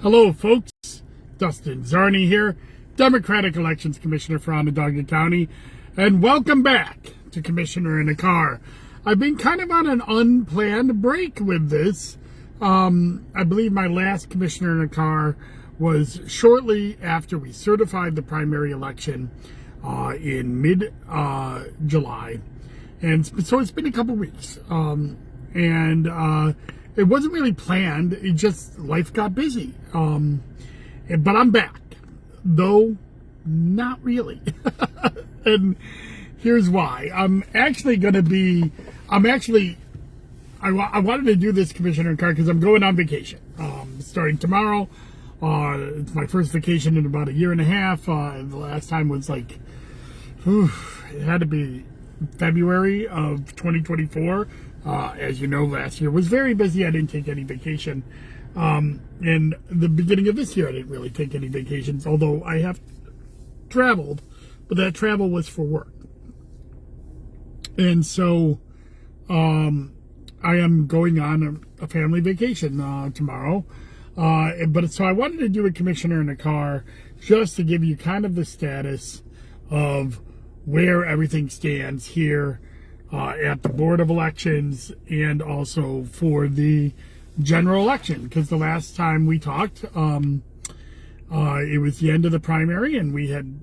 Hello, folks. Dustin Zarni here, Democratic Elections Commissioner for Onondaga County, and welcome back to Commissioner in a Car. I've been kind of on an unplanned break with this. I believe my last Commissioner in a Car was shortly after we certified the primary election in mid-July. And so it's been a couple weeks. It wasn't really planned. It just, life got busy. But I'm back, though not really. And here's why. I wanted to do this Commissioner in Car because I'm going on vacation starting tomorrow. It's my first vacation in about a year and a half. The last time was it had to be February of 2024. As you know, last year was very busy. I didn't take any vacation. And the beginning of this year, I didn't really take any vacations, although I have traveled, but that travel was for work. And so I am going on a family vacation tomorrow. But so I wanted to do a Commissioner in a Car just to give you kind of the status of where everything stands here at the Board of Elections and also for the general election, because the last time we talked, it was the end of the primary and we had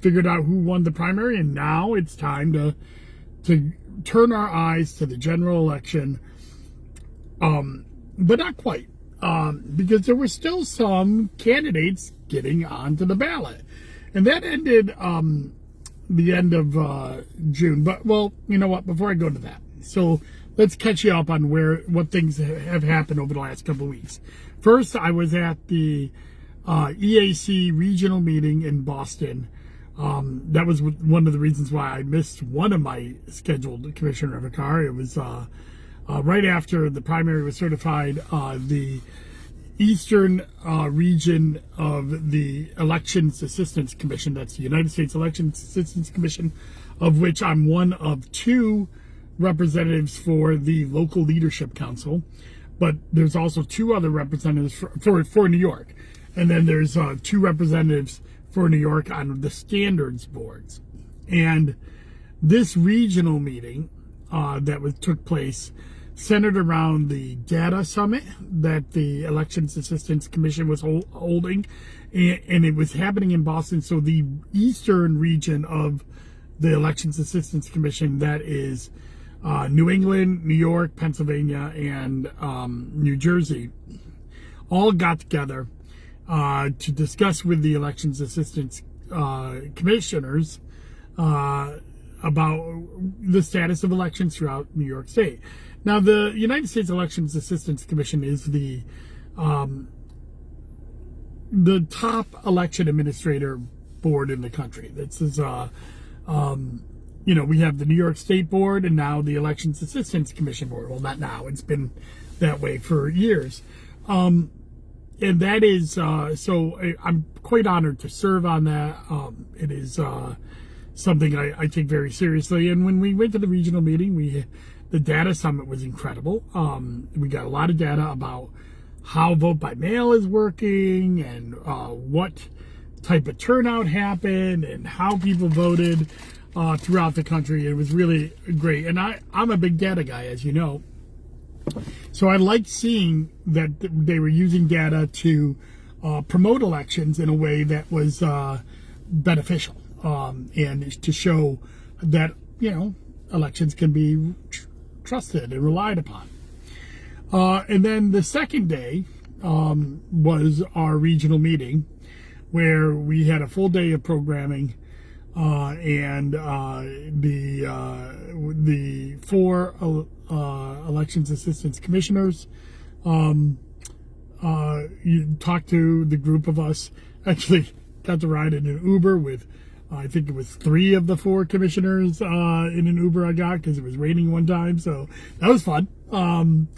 figured out who won the primary, and now it's time to turn our eyes to the general election, but not quite, because there were still some candidates getting onto the ballot, and that ended the end of June. But, well, you know what, before I go to that, so let's catch you up on what things have happened over the last couple of weeks. First, I was at the EAC regional meeting in Boston. That was one of the reasons why I missed one of my scheduled Commissioner of a Car. It was right after the primary was certified. The Eastern region of the Elections Assistance Commission, that's the United States Elections Assistance Commission, of which I'm one of two representatives for the local leadership council, but there's also two other representatives for New York, and then there's two representatives for New York on the standards boards. And this regional meeting took place centered around the data summit that the Elections Assistance Commission was holding, and it was happening in Boston. So the eastern region of the Elections Assistance Commission, that is New England, New York, Pennsylvania, and New Jersey, all got together to discuss with the Elections Assistance Commissioners about the status of elections throughout New York State. Now, the United States Elections Assistance Commission is the top election administrator board in the country. This is we have the New York State Board and now the Elections Assistance Commission Board. Well, not now. It's been that way for years. And that is, so I'm quite honored to serve on that. It is something I take very seriously. And when we went to the regional meeting, the data summit was incredible. We got a lot of data about how vote by mail is working and what type of turnout happened and how people voted throughout the country. It was really great. And I'm a big data guy, as you know. So I liked seeing that they were using data to promote elections in a way that was beneficial and to show that, elections can be trusted and relied upon. And then the second day was our regional meeting, where we had a full day of programming. And the four Elections Assistance Commissioners, you talked to the group of us. Actually, got to ride in an Uber with, I think it was 3 of the 4 commissioners in an Uber I got because it was raining one time. So that was fun. And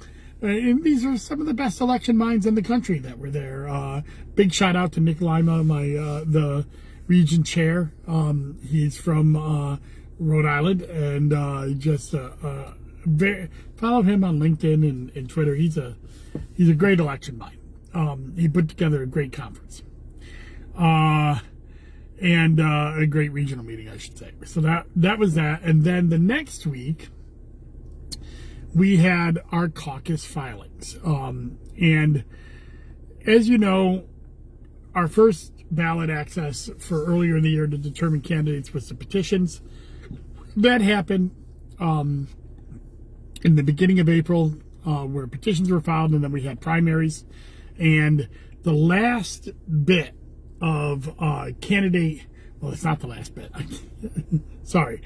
these are some of the best election minds in the country that were there. Big shout out to Nick Lima, the region chair. He's from Rhode Island, and follow him on LinkedIn and Twitter. He's a great election mind. he put together a great conference. And a great regional meeting, I should say. So that was that. And then the next week, we had our caucus filings. And as you know, our first ballot access for earlier in the year to determine candidates was the petitions. That happened in the beginning of April, where petitions were filed, and then we had primaries. And the last bit of candidate, well, it's not the last bit. Sorry.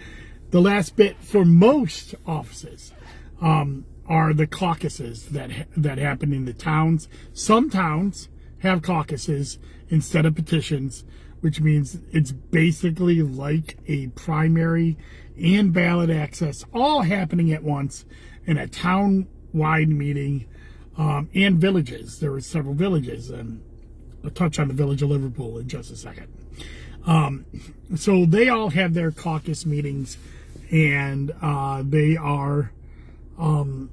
The last bit for most offices are the caucuses that happen in the towns. Some towns have caucuses instead of petitions, which means it's basically like a primary and ballot access all happening at once in a town-wide meeting, and villages. There were several villages, and I'll touch on the village of Liverpool in just a second. So they all had their caucus meetings, and they are, and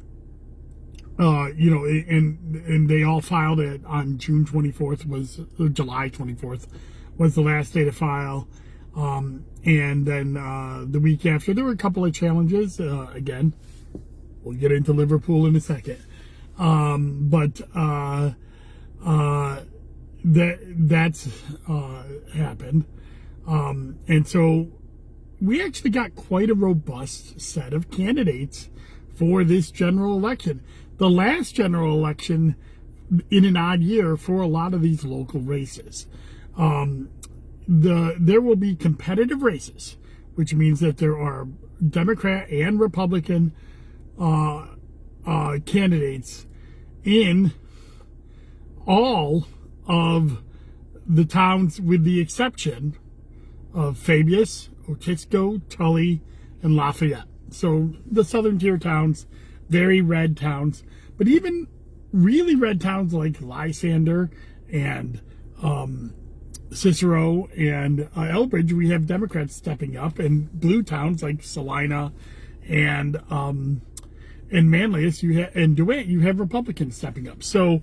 they all filed it on June 24th, July 24th was the last day to file. And then the week after, there were a couple of challenges. Again, we'll get into Liverpool in a second. That's happened. And so we actually got quite a robust set of candidates for this general election. The last general election in an odd year for a lot of these local races. There will be competitive races, which means that there are Democrat and Republican candidates in all of the towns, with the exception of Fabius, Otisco, Tully, and Lafayette. So the southern tier towns, very red towns, but even really red towns like Lysander and Cicero and Elbridge, we have Democrats stepping up, and blue towns like Salina and Manlius, and DeWitt, you have Republicans stepping up. So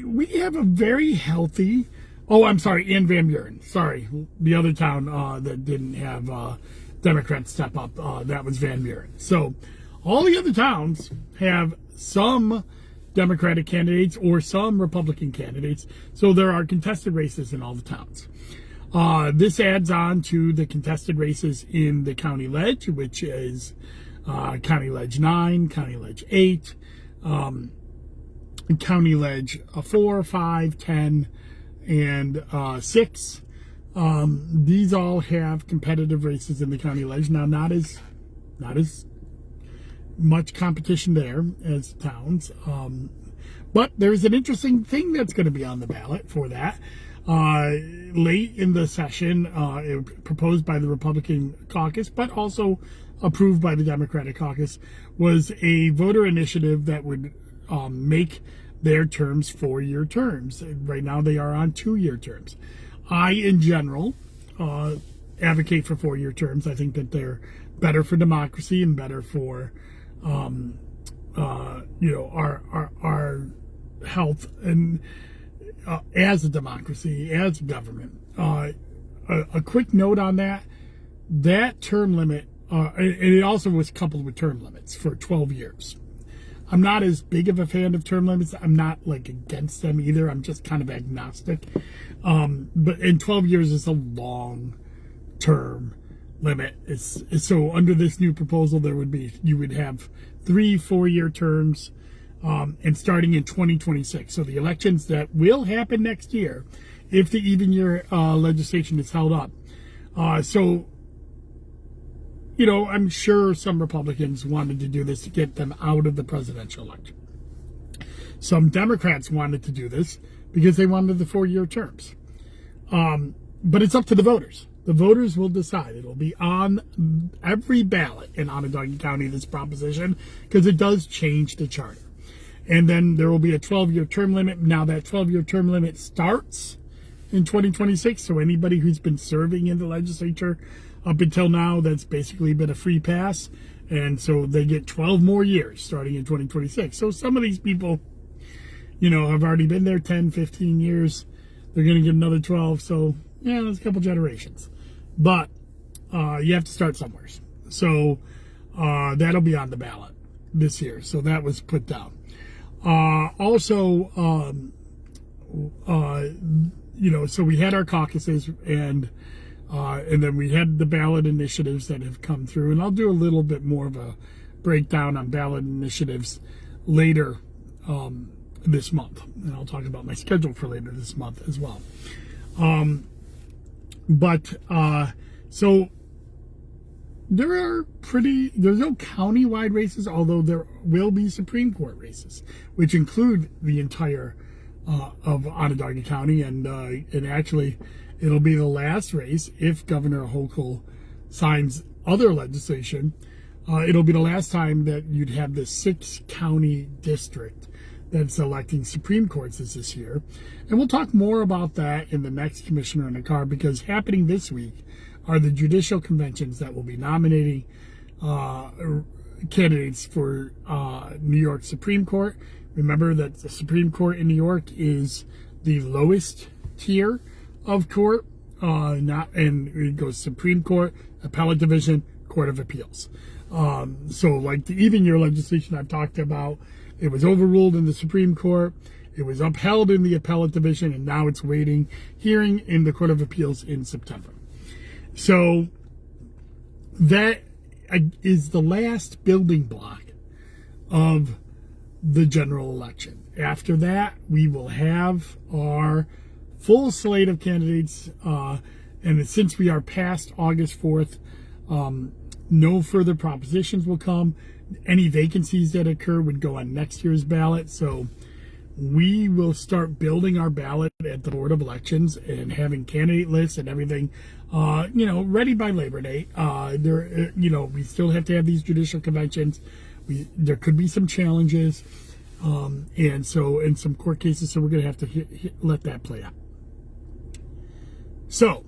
we have a very healthy. Oh, I'm sorry, and Van Buren. Sorry, the other town that didn't have Democrats step up, that was Van Buren. So all the other towns have some Democratic candidates or some Republican candidates. So there are contested races in all the towns. This adds on to the contested races in the county ledge, which is County Ledge 9, County Ledge 8, County Ledge 4, 5, 10, and 6. These all have competitive races in the county ledge. Now, not as much competition there as towns. But there's an interesting thing that's going to be on the ballot for that. Late in the session, proposed by the Republican caucus, but also approved by the Democratic caucus, was a voter initiative that would make their terms 4-year terms. Right now they are on 2-year terms. I, in general, advocate for 4-year terms. I think that they're better for democracy and better for our health and as a democracy, as a government. A quick note on that term limit, and it also was coupled with term limits for 12 years. I'm not as big of a fan of term limits. I'm not against them either. I'm just kind of agnostic. But in 12 years is a long term limit. So under this new proposal, you would have 3 4-year terms, and starting in 2026. So the elections that will happen next year, if the even year legislation is held up. I'm sure some Republicans wanted to do this to get them out of the presidential election. Some Democrats wanted to do this because they wanted the 4-year terms. But it's up to the voters. The voters will decide. It'll be on every ballot in Onondaga County, this proposition, because it does change the charter. And then there will be a 12-year term limit. Now that 12-year term limit starts in 2026. So anybody who's been serving in the legislature up until now, that's basically been a free pass. And so they get 12 more years starting in 2026. So some of these people, have already been there 10, 15 years. They're going to get another 12. So, yeah, there's a couple generations. But you have to start somewhere. So that'll be on the ballot this year. So that was put down. Also, so we had our caucuses and then we had the ballot initiatives that have come through. And I'll do a little bit more of a breakdown on ballot initiatives later this month. And I'll talk about my schedule for later this month as well. So there's no county-wide races, although there will be Supreme Court races, which include the entire of Onondaga County, and actually it'll be the last race if Governor Hochul signs other legislation. It'll be the last time that you'd have the 6-county district that's electing Supreme Courts this year. And we'll talk more about that in the next Commissioner in a Car, because happening this week are the judicial conventions that will be nominating candidates for New York Supreme Court. Remember that the Supreme Court in New York is the lowest tier of court, and it goes Supreme Court, Appellate Division, Court of Appeals. So like the even year legislation I've talked about, it was overruled in the Supreme Court, it was upheld in the Appellate Division, and now it's waiting hearing in the Court of Appeals in September. So that is the last building block of the general election. After that, we will have our full slate of candidates, and since we are past August 4th, no further propositions will come. Any vacancies that occur would go on next year's ballot. So we will start building our ballot at the Board of Elections and having candidate lists and everything, ready by Labor Day. We still have to have these judicial conventions. There could be some challenges, and some court cases. So we're going to have to let that play out. So,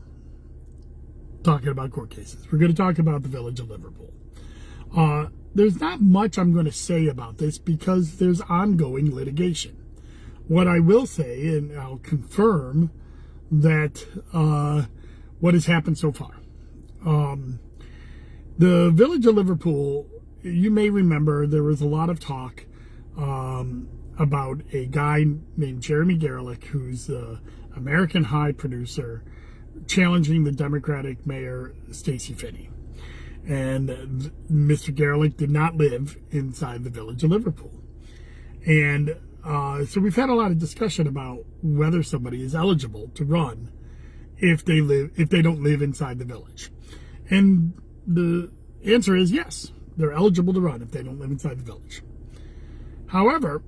talking about court cases, we're going to talk about the Village of Liverpool. There's not much I'm going to say about this because there's ongoing litigation. What I will say, and I'll confirm that what has happened so far. The Village of Liverpool, you may remember there was a lot of talk about a guy named Jeremy Garlick, who's the American High producer, challenging the Democratic Mayor Stacey Finney. And Mr. Garlick did not live inside the Village of Liverpool. And so we've had a lot of discussion about whether somebody is eligible to run if they don't live inside the village. And the answer is yes, they're eligible to run if they don't live inside the village. However,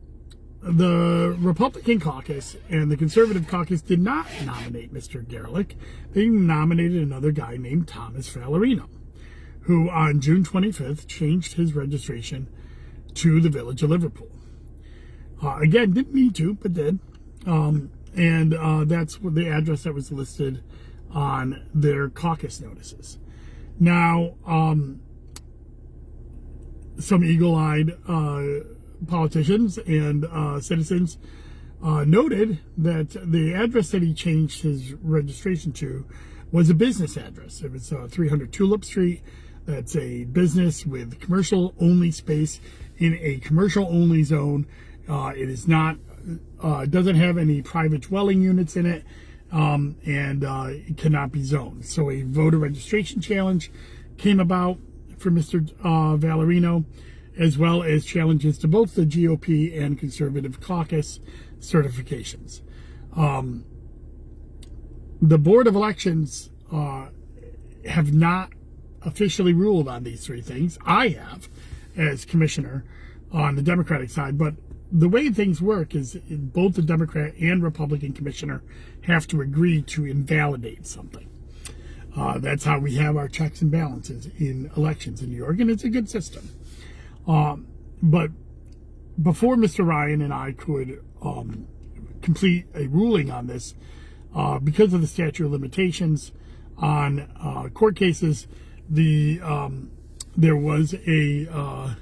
the Republican caucus and the Conservative caucus did not nominate Mr. Garlick. They nominated another guy named Thomas Valerino, who on June 25th changed his registration to the Village of Liverpool. Again, didn't need to, but did. That's the address that was listed on their caucus notices. Now, some eagle-eyed politicians and citizens noted that the address that he changed his registration to was a business address. It was 300 Tulip Street. That's a business with commercial-only space in a commercial-only zone. It is not, doesn't have any private dwelling units in it, and it cannot be zoned. So a voter registration challenge came about for Mr. Valerino, as well as challenges to both the GOP and Conservative caucus certifications. The Board of Elections have not officially ruled on these three things. I have, as commissioner on the Democratic side, but the way things work is both the Democrat and Republican commissioner have to agree to invalidate something. That's how we have our checks and balances in elections in New York, and it's a good system. But before Mr. Ryan and I could complete a ruling on this, because of the statute of limitations on court cases, there was a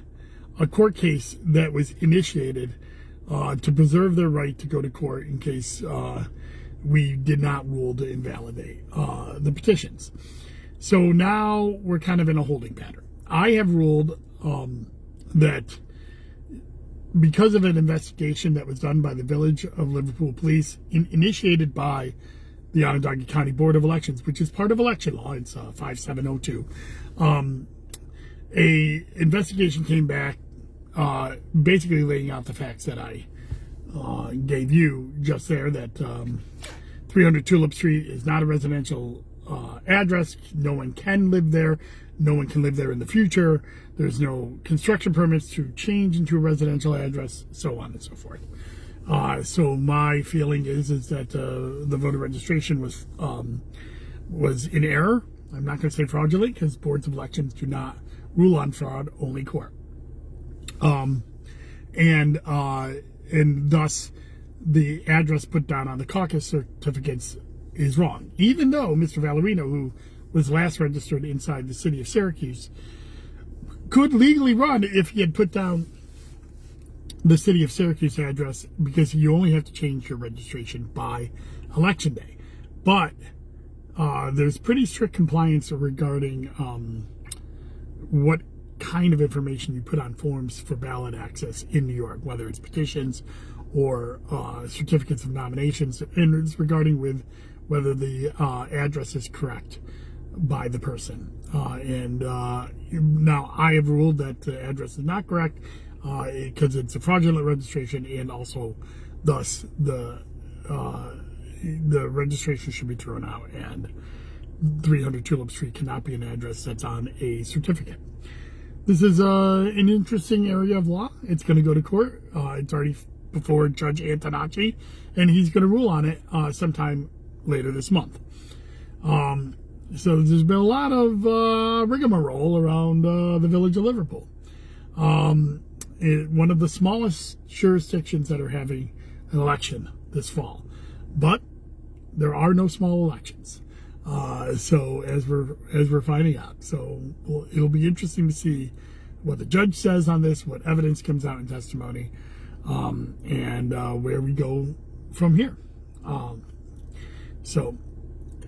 court case that was initiated to preserve their right to go to court in case we did not rule to invalidate the petitions. So now we're kind of in a holding pattern. I have ruled that because of an investigation that was done by the Village of Liverpool Police, initiated by the Onondaga County Board of Elections, which is part of election law, it's 5702, a investigation came back basically laying out the facts that I gave you just there, that 300 Tulip Street is not a residential address. No one can live there. No one can live there in the future. There's no construction permits to change into a residential address, so on and so forth. So my feeling is that the voter registration was in error. I'm not going to say fraudulent, because boards of elections do not rule on fraud, only court. And thus the address put down on the caucus certificates is wrong, even though Mr. Valerino, who was last registered inside the city of Syracuse, could legally run if he had put down the city of Syracuse address, because you only have to change your registration by election day. But there's pretty strict compliance regarding what kind of information you put on forms for ballot access in New York, whether it's petitions or certificates of nominations, and it's regarding with whether the address is correct by the person. Now I have ruled that the address is not correct because it's a fraudulent registration, and also thus the registration should be thrown out, and 300 Tulip Street cannot be an address that's on a certificate. This is an interesting area of law. It's going to go to court. It's already before Judge Antonacci, and he's going to rule on it sometime later this month. So there's been a lot of rigmarole around the Village of Liverpool. One of the smallest jurisdictions that are having an election this fall. But there are no small elections. So as we're finding out, so it'll be interesting to see what the judge says on this, what evidence comes out in testimony, and where we go from here. So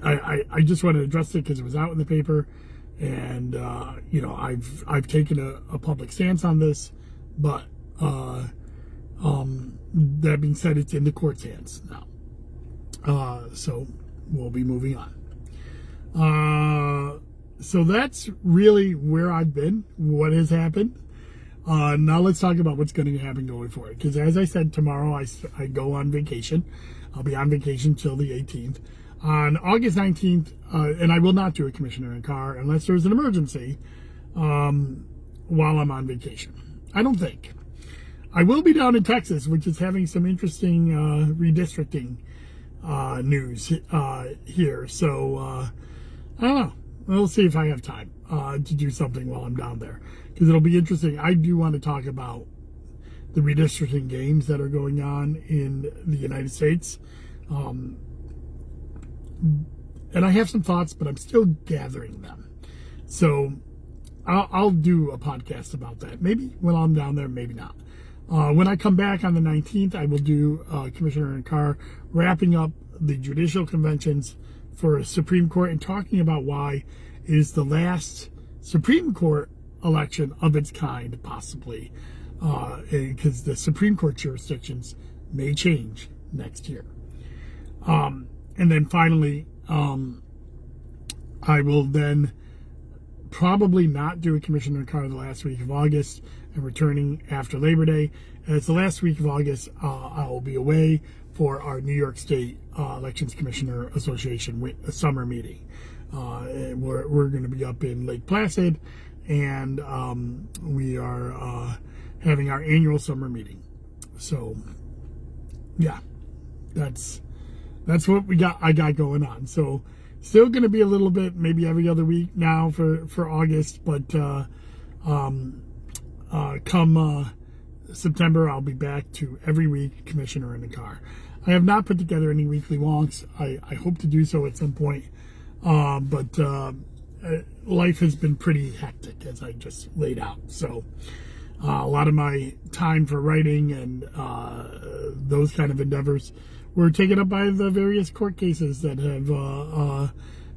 I just want to address it because it was out in the paper, and I've taken a public stance on this, but that being said, it's in the court's hands now. So we'll be moving on. So that's really where I've been, what has happened. Now let's talk about what's going to happen going forward. Because as I said, tomorrow I go on vacation. I'll be on vacation till the 18th. On August 19th, and I will not do a commissioner in car unless there's an emergency while I'm on vacation. I don't think. I will be down in Texas, which is having some interesting redistricting news here. So I don't know. We'll see if I have time to do something while I'm down there, because it'll be interesting. I do want to talk about the redistricting games that are going on in the United States. And I have some thoughts, but I'm still gathering them. So I'll do a podcast about that. Maybe when I'm down there, maybe not. When I come back on the 19th, I will do Commissioner in Car, wrapping up the judicial conventions for Supreme Court and talking about why it is the last Supreme Court election of its kind, possibly, because the Supreme Court jurisdictions may change next year. And then finally, I will then probably not do a commissioner in car the last week of August, and returning after Labor Day. And it's the last week of August, I will be away for our New York State Elections Commissioner Association summer meeting. We're going to be up in Lake Placid, and we are having our annual summer meeting. So, yeah, that's what I got going on. So still going to be a little bit, maybe every other week now for August, but come September, I'll be back to every week commissioner in the car. I have not put together any weekly wonks. I hope to do so at some point, but life has been pretty hectic, as I just laid out. So A lot of my time for writing and those kind of endeavors were taken up by the various court cases that have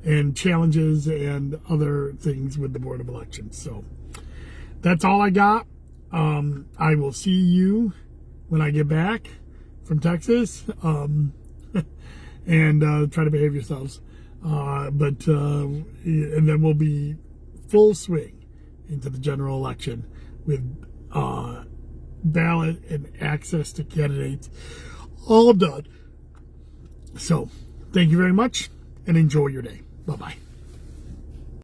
and challenges and other things with the Board of Elections. So that's all I got. I will see you when I get back from Texas, and try to behave yourselves. And then we'll be full swing into the general election with ballot and access to candidates all done. So thank you very much and enjoy your day. Bye-bye.